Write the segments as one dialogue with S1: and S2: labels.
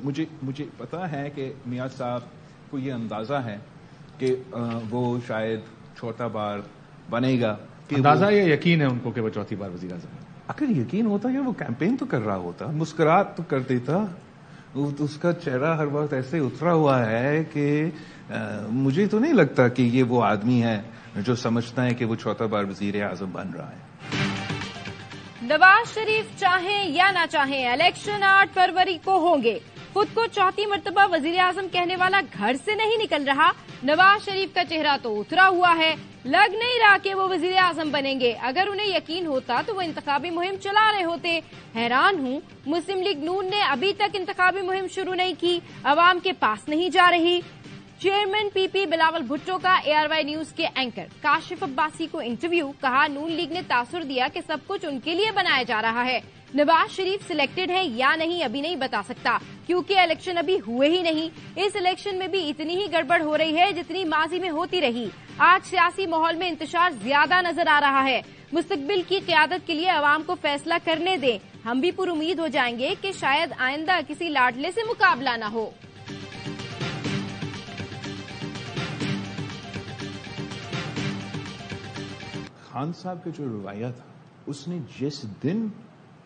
S1: مجھے پتا ہے کہ میاں صاحب کو یہ اندازہ ہے کہ وہ شاید چوتھا بار بنے گا.
S2: اندازہ یا یقین ہے ان کو کہ وہ چوتھی بار وزیر اعظم؟
S1: اگر یقین ہوتا ہے وہ کیمپین تو کر رہا ہوتا, مسکرات تو کر دیتا. اس کا چہرہ ہر وقت ایسے اترا ہوا ہے کہ مجھے تو نہیں لگتا کہ یہ وہ آدمی ہے جو سمجھتا ہے کہ وہ چوتھا بار وزیر اعظم بن رہا ہے.
S3: نواز شریف چاہیں یا نہ چاہیں الیکشن 8 فروری کو ہوں گے. خود کو چوتھی مرتبہ وزیر اعظم کہنے والا گھر سے نہیں نکل رہا. نواز شریف کا چہرہ تو اترا ہوا ہے, لگ نہیں رہا کہ وہ وزیر اعظم بنیں گے. اگر انہیں یقین ہوتا تو وہ انتخابی مہم چلا رہے ہوتے. حیران ہوں مسلم لیگ نون نے ابھی تک انتخابی مہم شروع نہیں کی, عوام کے پاس نہیں جا رہی. چیئرمین پی پی بلاول بھٹو کا اے آر وائی نیوز کے اینکر کاشف عباسی کو انٹرویو. کہا نون لیگ نے تاثر دیا کہ سب کچھ ان کے لیے بنایا جا رہا ہے. نواز شریف سلیکٹڈ ہیں یا نہیں ابھی نہیں بتا سکتا کیونکہ الیکشن ابھی ہوئے ہی نہیں. اس الیکشن میں بھی اتنی ہی گڑبڑ ہو رہی ہے جتنی ماضی میں ہوتی رہی. آج سیاسی ماحول میں انتشار زیادہ نظر آ رہا ہے. مستقبل کی قیادت کے لیے عوام کو فیصلہ کرنے دیں. ہم بھی پر امید ہو جائیں گے کہ شاید آئندہ کسی لاڈلے سے مقابلہ نہ ہو.
S1: خان صاحب کا جو رویہ تھا, اس نے جس دن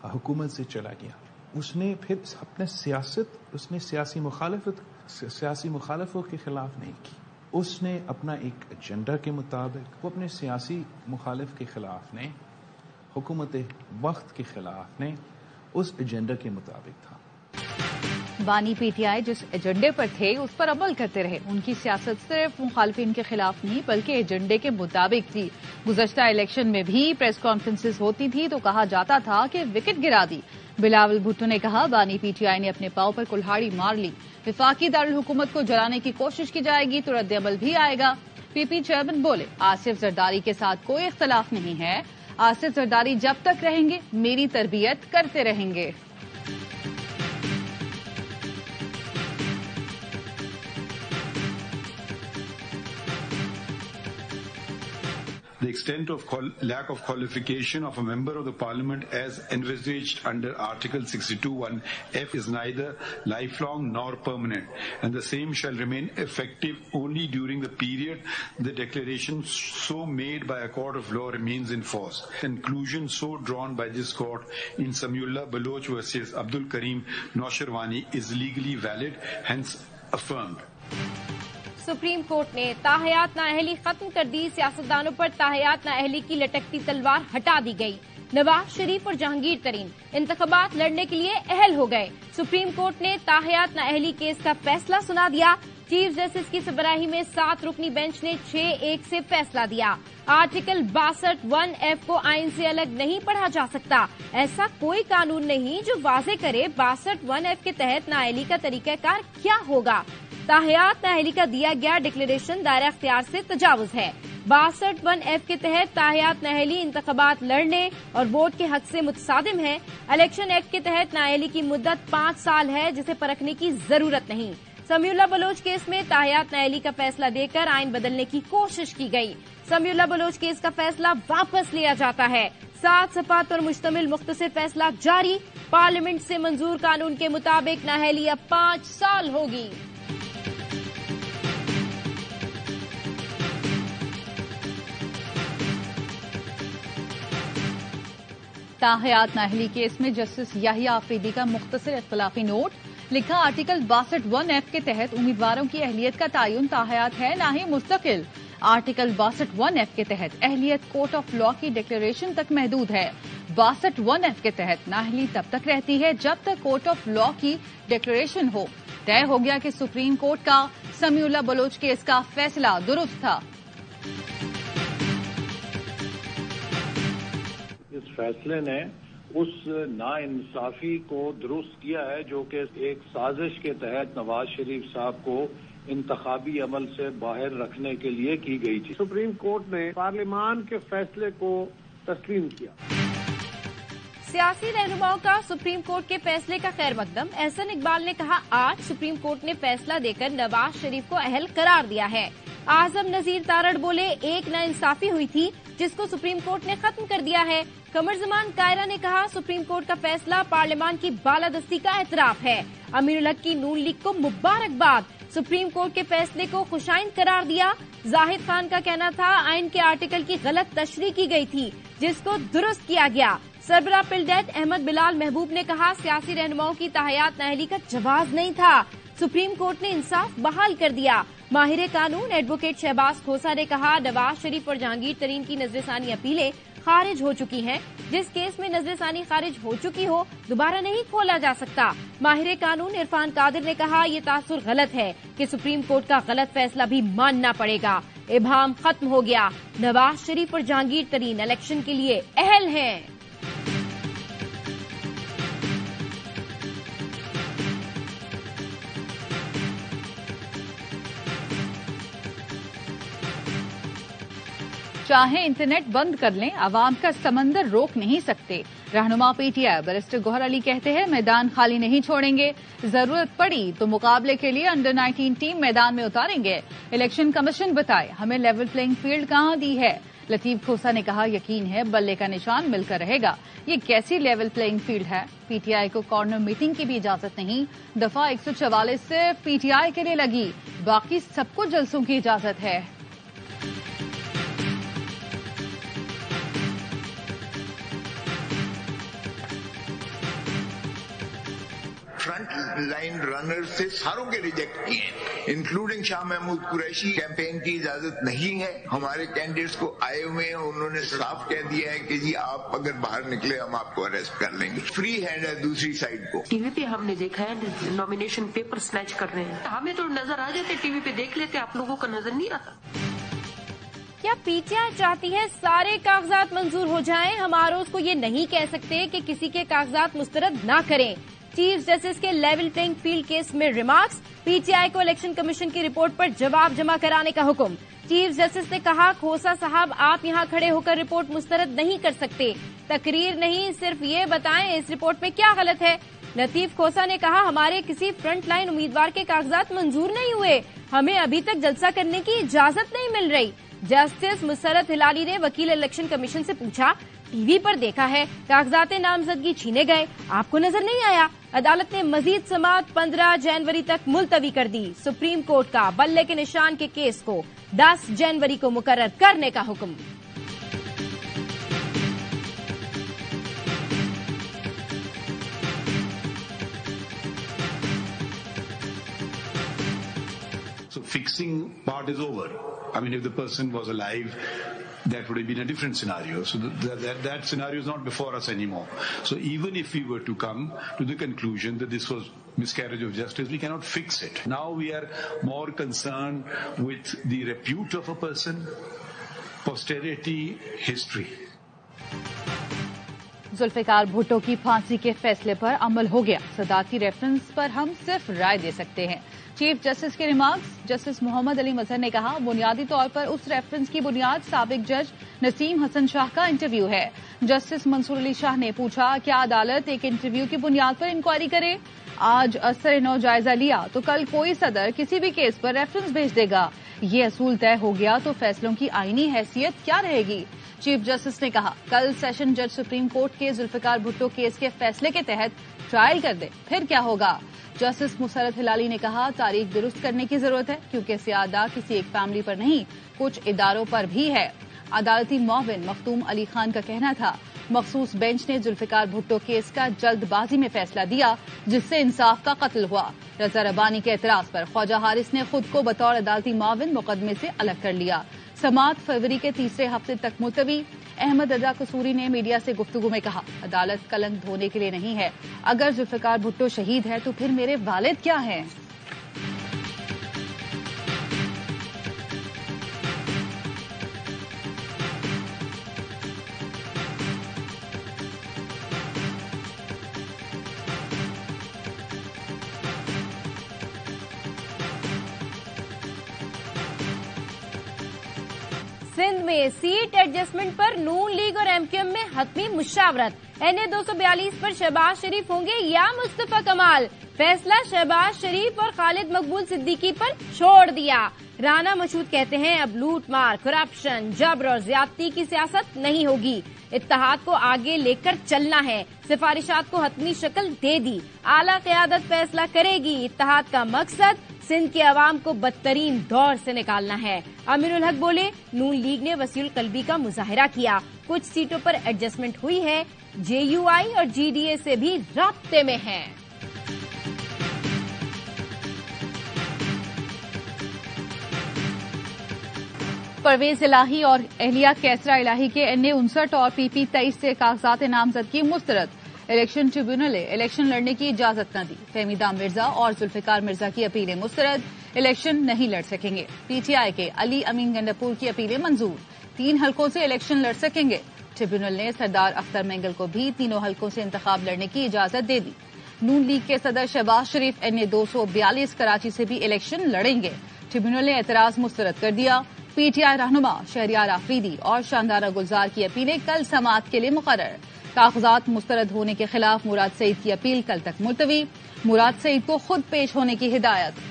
S1: حکومت سے چلا گیا, اس نے پھر اپنے اس نے سیاسی مخالفوں کے خلاف نہیں کی. اس نے اپنا ایک ایجنڈا کے مطابق, وہ اپنے سیاسی مخالف کے خلاف نہیں, حکومت وقت کے خلاف نہیں, اس ایجنڈا کے مطابق تھا.
S4: بانی پی ٹی آئی جس ایجنڈے پر تھے اس پر عمل کرتے رہے. ان کی سیاست صرف مخالفین کے خلاف نہیں بلکہ ایجنڈے کے مطابق تھی. گزشتہ الیکشن میں بھی پریس کانفرنسز ہوتی تھی تو کہا جاتا تھا کہ وکٹ گرا دی. بلاول بھٹو نے کہا بانی پی ٹی آئی نے اپنے پاؤں پر کلہاڑی مار لی. وفاقی دارالحکومت کو جلانے کی کوشش کی جائے گی تو رد عمل بھی آئے گا. پی پی چیئرمین بولے آصف زرداری کے ساتھ کوئی اختلاف نہیں ہے. آصف زرداری جب تک رہیں گے میری تربیت کرتے رہیں گے.
S5: The extent of lack of qualification of a member of the parliament as envisaged under Article 62(1)(f) is neither lifelong nor permanent, and the same shall remain effective only during the period the declaration so made by a court of law remains in force. Conclusion so drawn by this court in Samiullah Baloch versus Abdul Karim Naushirwani is legally valid, hence affirmed.
S3: Supreme court نے تاحیات نااہلی ختم کر دی. سیاستدانوں پر تاحیات نااہلی کی لٹکتی تلوار ہٹا دی گئی. نواز شریف اور جہانگیر ترین انتخابات لڑنے کے لیے اہل ہو گئے. سپریم کورٹ نے تاحیات نااہلی کیس کا فیصلہ سنا دیا. چیف جسٹس کی سربراہی میں 7 رکنی بینچ نے 6-1 سے فیصلہ دیا. آرٹیکل 62(1)(f) کو آئین سے الگ نہیں پڑھا جا سکتا. ایسا کوئی قانون نہیں جو واضح کرے 62(1)(f) کے تحت نااہلی کا طریقہ کار کیا ہوگا. تاحیات نااہلی کا دیا گیا ڈکلیریشن دائرہ اختیار سے تجاوز ہے. 62(1)(f) کے تحت تاحیات نااہلی انتخابات لڑنے اور ووٹ کے حق سے متصادم ہے. الیکشن ایکٹ کے تحت نااہلی کی مدت 5 سال ہے جسے پرکھنے کی ضرورت نہیں. سمیع بلوچ کیس میں تاحیات نااہلی کا فیصلہ دے کر آئین بدلنے کی کوشش کی گئی. سمیع بلوچ کیس کا فیصلہ واپس لیا جاتا ہے. 7 صفحات پر مشتمل مختصر فیصلہ جاری. پارلیمنٹ سے منظور قانون کے مطابق نااہلی اب 5 سال ہوگی.
S4: تاحیات نااہلی کیس میں جسٹس یحییٰ آفریدی کا مختصر اختلافی نوٹ. لکھا آرٹیکل 62(1)(f) کے تحت امیدواروں کی اہلیت کا تعین تاحیات ہے نہ ہی مستقل. آرٹیکل 62(1)(f) کے تحت اہلیت کورٹ آف لاء کی ڈکلیریشن تک محدود ہے. 62(1)(f) کے تحت نااہلی تب تک رہتی ہے جب تک کورٹ آف لاء کی ڈکلیریشن ہو. طے ہو گیا کہ سپریم کورٹ کا سمیع بلوچ کیس کا فیصلہ درست تھا.
S6: اس فیصلے نے اس ناانصافی کو درست کیا ہے جو کہ ایک سازش کے تحت نواز شریف صاحب کو انتخابی عمل سے باہر رکھنے کے لیے کی گئی تھی.
S7: سپریم کورٹ نے پارلیمان کے فیصلے کو تسلیم کیا.
S3: سیاسی رہنماؤں کا سپریم کورٹ کے فیصلے کا خیر مقدم. احسن اقبال نے کہا آج سپریم کورٹ نے فیصلہ دے کر نواز شریف کو اہل قرار دیا ہے. اعظم نذیر تارڑ بولے ایک ناانصافی ہوئی تھی جس کو سپریم کورٹ نے ختم کر دیا ہے. قمر زمان کائرہ نے کہا سپریم کورٹ کا فیصلہ پارلیمان کی بالادستی کا اعتراف ہے. امین الحق کی نون لیگ کو مبارکباد. سپریم کورٹ کے فیصلے کو خوشائند قرار دیا. زاہد خان کا کہنا تھا آئین کے آرٹیکل کی غلط تشریح کی گئی تھی جس کو درست کیا گیا. سربراہ پلڈیٹ احمد بلال محبوب نے کہا سیاسی رہنماؤں کی تاحیات نااہلی کا جواز نہیں تھا. سپریم کورٹ نے انصاف بحال کر دیا. ماہر قانون ایڈوکیٹ شہباز کھوسا نے کہا نواز شریف اور جہانگیر ترین کی نظر ثانی اپیلیں خارج ہو چکی ہیں. جس کیس میں نظر ثانی خارج ہو چکی ہو دوبارہ نہیں کھولا جا سکتا. ماہر قانون عرفان قادر نے کہا یہ تاثر غلط ہے کہ سپریم کورٹ کا غلط فیصلہ بھی ماننا پڑے گا. ابہام ختم ہو گیا. نواز شریف اور جہانگیر ترین الیکشن کے لیے اہل ہیں.
S4: چاہیں انٹرنیٹ بند کر لیں عوام کا سمندر روک نہیں سکتے. رہنما پی ٹی آئی بیرسٹر گوہر علی کہتے ہیں میدان خالی نہیں چھوڑیں گے. ضرورت پڑی تو مقابلے کے لیے انڈر 19 ٹیم میدان میں اتاریں گے. الیکشن کمیشن بتائے ہمیں لیول پلینگ فیلڈ کہاں دی ہے. لطیف کھوسا نے کہا یقین ہے بلے کا نشان مل کر رہے گا. یہ کیسی لیول پلینگ فیلڈ ہے. پی ٹی آئی کو کارنر میٹنگ کی بھی اجازت نہیں. دفعہ 144 صرف پی ٹی آئی کے لیے لگی باقی سب کو جلسوں کی اجازت ہے.
S8: فرنٹ لائن رنر سے ساروں کے ریجیکٹ کیے انکلوڈنگ شاہ محمود قریشی. کیمپین کی اجازت نہیں ہے. ہمارے کینڈیڈیٹس کو آئے ہوئے ہیں انہوں نے صاف کہہ دیا ہے کہ جی آپ اگر باہر نکلے ہم آپ کو اریسٹ کر لیں گے. فری ہینڈ ہے دوسری سائڈ کو.
S9: ٹی وی پہ ہم نے دیکھا ہے نامینیشن پیپر سنیچ کر رہے ہیں. ہمیں تو نظر آ جاتے ٹی وی پہ دیکھ لیتے آپ لوگوں کا نظر نہیں آتا.
S3: کیا پی ٹی آئی چاہتی ہے سارے کاغذات منظور ہو جائیں؟ ہم آروز کو یہ نہیں کہہ سکتے کہ کسی کے کاغذات مسترد نہ کریں. چیف جسٹس کے لیول پلینگ فیلڈ کیس میں ریمارکس. پی ٹی آئی کو الیکشن کمیشن کی رپورٹ پر جواب جمع کرانے کا حکم. چیف جسٹس نے کہا کھوسا صاحب آپ یہاں کھڑے ہو کر رپورٹ مسترد نہیں کر سکتے. تقریر نہیں صرف یہ بتائیں اس رپورٹ میں کیا غلط ہے. لطیف کھوسا نے کہا ہمارے کسی فرنٹ لائن امیدوار کے کاغذات منظور نہیں ہوئے. ہمیں ابھی تک جلسہ کرنے کی اجازت نہیں مل رہی. جسٹس مسرت ہلالی نے وکیل الیکشن کمیشن سے پوچھا ٹی وی پر دیکھا ہے کاغذات نامزدگی چھینے گئے آپ کو نظر نہیں آیا. عدالت نے مزید سماعت 15 جنوری تک ملتوی کر دی. سپریم کورٹ کا بلے کے نشان کے کیس کو 10 جنوری کو مقرر کرنے کا حکم.
S5: So fixing part is over. I mean, if the person was alive, that would have been a different scenario. So that scenario is not before us anymore. So even if we were to come to the conclusion that this was miscarriage of justice, we cannot fix it. Now we are more concerned with the repute of a person, posterity, history.
S4: Zulfiqar Bhutto کی پھانسی کے فیصلے پر عمل ہو گیا. صدارتی reference پر ہم صرف رائے دے سکتے ہیں. چیف جسٹس کے ریمارکس. جسٹس محمد علی مظہر نے کہا بنیادی طور پر اس ریفرنس کی بنیاد سابق جج نسیم حسن شاہ کا انٹرویو ہے. جسٹس منصور علی شاہ نے پوچھا کیا عدالت ایک انٹرویو کی بنیاد پر انکوائری کرے؟ آج اثر نو جائزہ لیا تو کل کوئی صدر کسی بھی کیس پر ریفرنس بھیج دے گا. یہ اصول طے ہو گیا تو فیصلوں کی آئینی حیثیت کیا رہے گی؟ چیف جسٹس نے کہا کل سیشن جج سپریم کورٹ کے ذوالفقار بھٹو کیس کے فیصلے کے تحت ٹرائل کر دے پھر کیا ہوگا؟ جسٹس مسرت ہلالی نے کہا تاریخ درست کرنے کی ضرورت ہے کیونکہ سیادہ کسی ایک فیملی پر نہیں کچھ اداروں پر بھی ہے. عدالتی معاون مختوم علی خان کا کہنا تھا مخصوص بینچ نے ذوالفقار بھٹو کیس کا جلد بازی میں فیصلہ دیا جس سے انصاف کا قتل ہوا. رضا ربانی کے اعتراض پر خواجہ حارث نے خود کو بطور عدالتی معاون مقدمے سے الگ کر لیا. سماعت فروری کے تیسرے ہفتے تک ملتوی. احمد رضا قصوری نے میڈیا سے گفتگو میں کہا عدالت کلنک دھونے کے لیے نہیں ہے. اگر ذوالفقار بھٹو شہید ہے تو پھر میرے والد کیا ہیں؟
S3: سندھ میں سیٹ ایڈجسٹمنٹ پر نون لیگ اور ایم کیو ایم میں حتمی مشاورت. این اے 242 پر شہباز شریف ہوں گے یا مصطفیٰ کمال؟ فیصلہ شہباز شریف اور خالد مقبول صدیقی پر چھوڑ دیا. رانا مشہود کہتے ہیں اب لوٹ مار، کرپشن، جبر اور زیادتی کی سیاست نہیں ہوگی، اتحاد کو آگے لے کر چلنا ہے، سفارشات کو حتمی شکل دے دی، اعلیٰ قیادت فیصلہ کرے گی، اتحاد کا مقصد سندھ کے عوام کو بدترین دور سے نکالنا ہے۔ امیر الحق بولے نون لیگ نے وسیع القلبی کا مظاہرہ کیا، کچھ سیٹوں پر ایڈجسٹمنٹ ہوئی ہے، JUI اور GDA سے بھی رابطے میں ہیں۔
S4: پرویز الہی اور اہلیہ کیسرا الہی کے NA 59 اور PP 23 سے کاغذات نامزدگی مسترد، الیکشن ٹریبیونل نے الیکشن لڑنے کی اجازت نہ دی، فہمیدہ مرزا اور ذوالفقار مرزا کی اپیلیں مسترد، الیکشن نہیں لڑ سکیں گے، PTI کے علی امین گنڈاپور کی اپیلیں منظور، 3 حلقوں سے الیکشن لڑ سکیں گے، ٹریبیونل نے سردار اختر مینگل کو بھی 3 حلقوں سے انتخاب لڑنے کی اجازت دے دی۔ نون لیگ کے صدر شہباز شریف NA 242 کراچی سے بھی الیکشن لڑیں گے، ٹریبیونل نے اعتراض مسترد کر دیا، PTI رہنما شہریار آفریدی اور شاندارہ گلزار کی اپیلیں کل سماعت کے لیے مقرر، کاغذات مسترد ہونے کے خلاف مراد سعید کی اپیل کل تک ملتوی، مراد سعید کو خود پیش ہونے کی ہدایت۔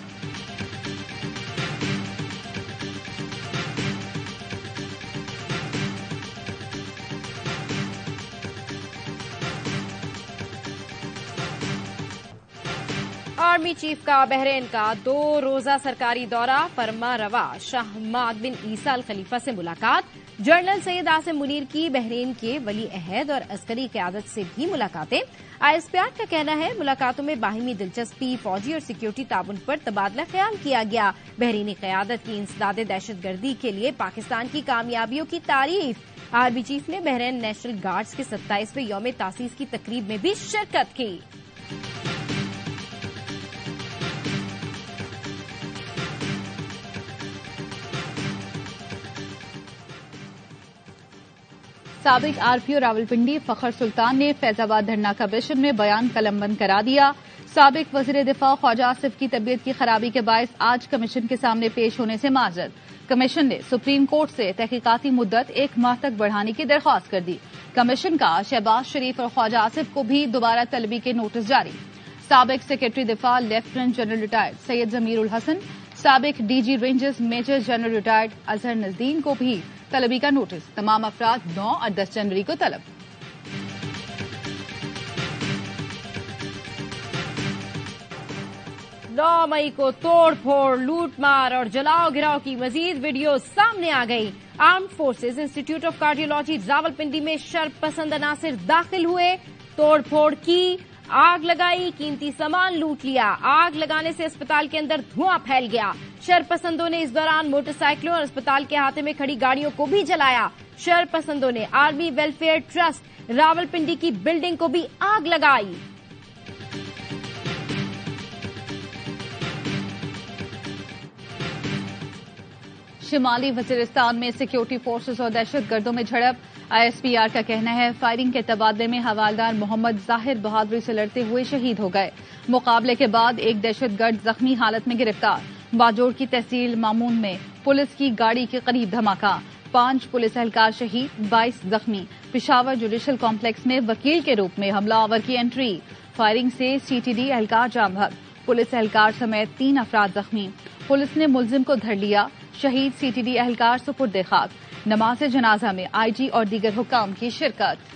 S3: آرمی چیف کا بحرین کا 2 روزہ سرکاری دورہ، فرما روا شاہ حماد بن عیسیٰ الخلیفہ سے ملاقات، جنرل سید عاصم منیر کی بحرین کے ولی عہد اور عسکری قیادت سے بھی ملاقاتیں۔ ISPR کا کہنا ہے ملاقاتوں میں باہمی دلچسپی، فوجی اور سیکیورٹی تعاون پر تبادلہ خیال کیا گیا، بحرینی قیادت کی انسداد دہشت گردی کے لیے پاکستان کی کامیابیوں کی تعریف۔ آرمی چیف نے بحرین نیشنل گارڈز کے 27ویں یوم تاسیس کی تقریب میں بھی شرکت کی۔
S4: سابق RPO راولپنڈی فخر سلطان نے فیض آباد دھرنا کمیشن میں بیان قلم بند کرا دیا، سابق وزیر دفاع خواجہ آصف کی طبیعت کی خرابی کے باعث آج کمیشن کے سامنے پیش ہونے سے معذرت، کمیشن نے سپریم کورٹ سے تحقیقاتی مدت 1 ماہ تک بڑھانے کی درخواست کر دی، کمیشن کا شہباز شریف اور خواجہ آصف کو بھی دوبارہ طلبی کے نوٹس جاری، سابق سیکرٹری دفاع لیفٹننٹ جنرل ریٹائرڈ سید ضمیر الحسن، سابق DG rangers major general retired Azhar نذدین کو بھی طلبی کا نوٹس، تمام افراد 9 اور 10 جنوری کو طلب۔
S3: 9 مئی کو توڑ پھوڑ، لوٹ مار اور جلاؤ گراؤ کی مزید ویڈیو سامنے آ گئی۔ Armed forces institute of cardiology Rawalpindi میں شر پسند عناصر داخل ہوئے، توڑ پھوڑ کی، آگ لگائی، قیمتی سامان لوٹ لیا، آگ لگانے سے اسپتال کے اندر دھواں پھیل گیا، شر پسندوں نے اس دوران موٹر سائیکلوں اور اسپتال کے احاطے میں کھڑی گاڑیوں کو بھی جلایا، شر پسندوں نے آرمی ویلفیئر ٹرسٹ راولپنڈی کی بلڈنگ کو بھی آگ لگائی۔
S4: شمالی وزیرستان میں سیکیورٹی فورسز اور دہشت گردوں میں جھڑپ، ISPR کا کہنا ہے فائرنگ کے تبادلے میں حوالدار محمد ظاہر بہادری سے لڑتے ہوئے شہید ہو گئے، مقابلے کے بعد ایک دہشت گرد زخمی حالت میں گرفتار، باجوڑ کی تحصیل مامون میں پولیس کی گاڑی کے قریب دھماکہ، 5 پولیس اہلکار شہید، 22 زخمی، پشاور جوڈیشل کمپلیکس میں وکیل کے روپ میں حملہ آور کی انٹری، فائرنگ سے CTD اہلکار جام بحق، پولیس اہلکار سمیت 3 افراد زخمی، پولیس نے ملزم کو دھر لیا، شہید CTD اہلکار سپرد خاک، نماز جنازہ میں IG اور دیگر حکام کی شرکت۔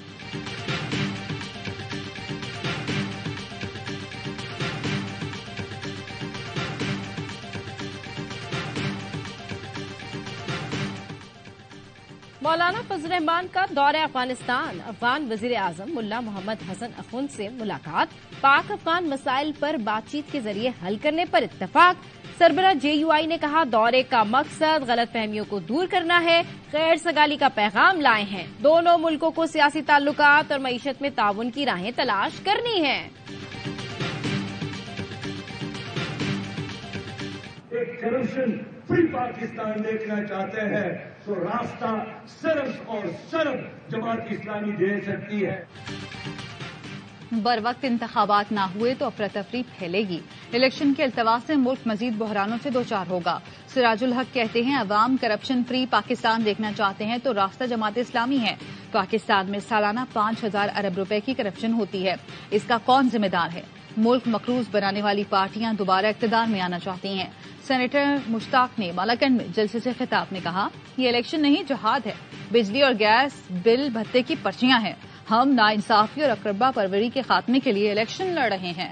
S3: مولانا فضل الرحمان کا دورہ افغانستان، افغان وزیر اعظم ملا محمد حسن اخوند سے ملاقات، پاک افغان مسائل پر بات چیت کے ذریعے حل کرنے پر اتفاق، سربراہ JUI نے کہا دورے کا مقصد غلط فہمیوں کو دور کرنا ہے، خیر سگالی کا پیغام لائے ہیں، دونوں ملکوں کو سیاسی تعلقات اور معیشت میں تعاون کی راہیں تلاش کرنی ہیں۔
S10: ایک کرپشن فری پاکستان دیکھنا چاہتے ہیں تو راستہ صرف اور صرف جماعت اسلامی دے سکتی ہے۔
S4: بروقت انتخابات نہ ہوئے تو افراتفری پھیلے گی، الیکشن کے التواء سے ملک مزید بحرانوں سے دوچار ہوگا، سراج الحق کہتے ہیں عوام کرپشن فری پاکستان دیکھنا چاہتے ہیں تو راستہ جماعت اسلامی ہے، پاکستان میں سالانہ 5000 ارب روپے کی کرپشن ہوتی ہے، اس کا کون ذمہ دار ہے؟ ملک مقروض بنانے والی پارٹیاں دوبارہ اقتدار میں آنا چاہتی ہیں۔ سینیٹر مشتاق نے مالاکنڈ میں جلسے سے خطاب میں کہا، یہ الیکشن نہیں جہاد ہے، بجلی اور گیس بل بھتے کی پرچیاں ہیں، ہم ناانصافی اور اقربا پروری کے خاتمے کے لیے الیکشن لڑ رہے ہیں۔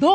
S3: 2,